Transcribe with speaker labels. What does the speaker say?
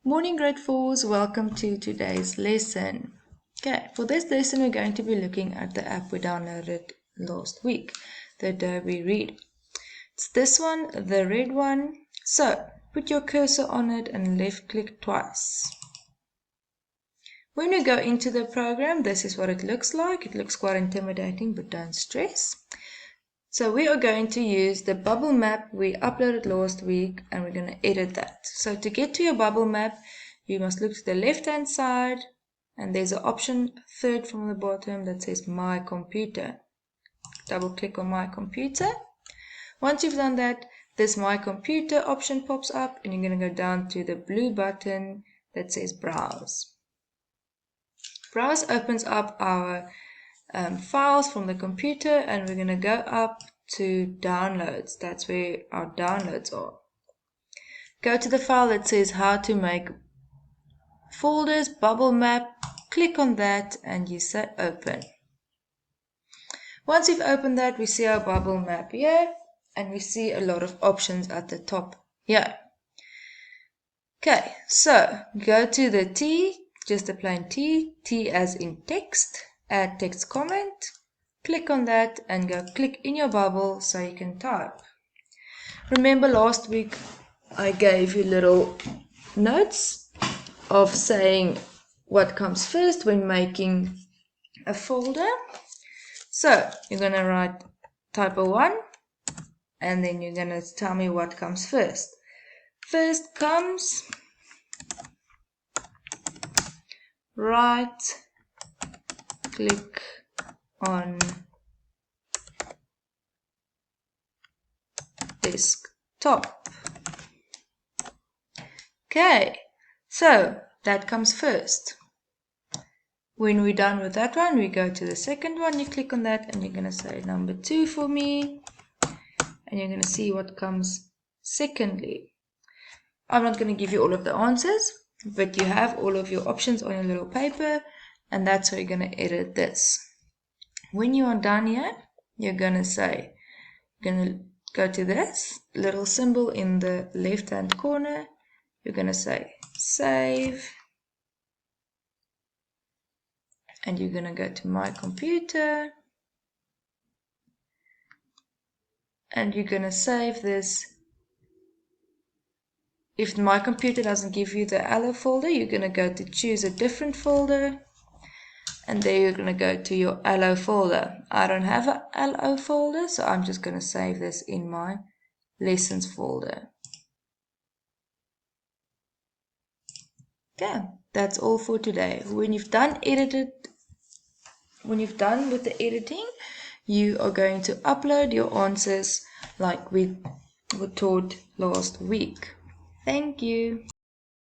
Speaker 1: Morning grade 4s, welcome to today's lesson. Okay, for this lesson we're going to be looking at the app we downloaded last week, the Adobe Read. It's this one, the red one. So, put your cursor on it and left click twice. When we go into the program, this is what it looks like. It looks quite intimidating, but don't stress. So we are going to use the bubble map we uploaded last week and we're going to edit that. So to get to your bubble map, you must look to the left hand side and there's an option third from the bottom that says My Computer. Double click on My Computer. Once you've done that, this My Computer option pops up and you're going to go down to the blue button that says Browse. Browse opens up our files from the computer and we're going to go up to downloads. That's where our downloads are. Go to the file that says how to make folders, bubble map, click on that and you say open. Once you've opened that, we see our bubble map here and we see a lot of options at the top here. Okay, so go to the T, just a plain T as in text. Add text comment, click on that and go click in your bubble so you can type. Remember last week I gave you little notes of saying what comes first when making a folder. So you're going to type a 1 and then you're going to tell me what comes first. First comes right click on desktop. Okay, so that comes first. When we're done with that one, we go to the second one. You click on that and you're going to say number 2 for me. And you're going to see what comes secondly. I'm not going to give you all of the answers, but you have all of your options on your little paper. And that's how you're going to edit this. When you are done here, you're going to go to this little symbol in the left hand corner. You're going to say save. And you're going to go to My Computer. And you're going to save this. If My Computer doesn't give you the Allo folder, you're going to go to choose a different folder. And there you're going to go to your Allo folder. I don't have an Allo folder, so I'm just going to save this in my lessons folder. Okay, that's all for today. When you've done with the editing, you are going to upload your answers like we were taught last week. Thank you.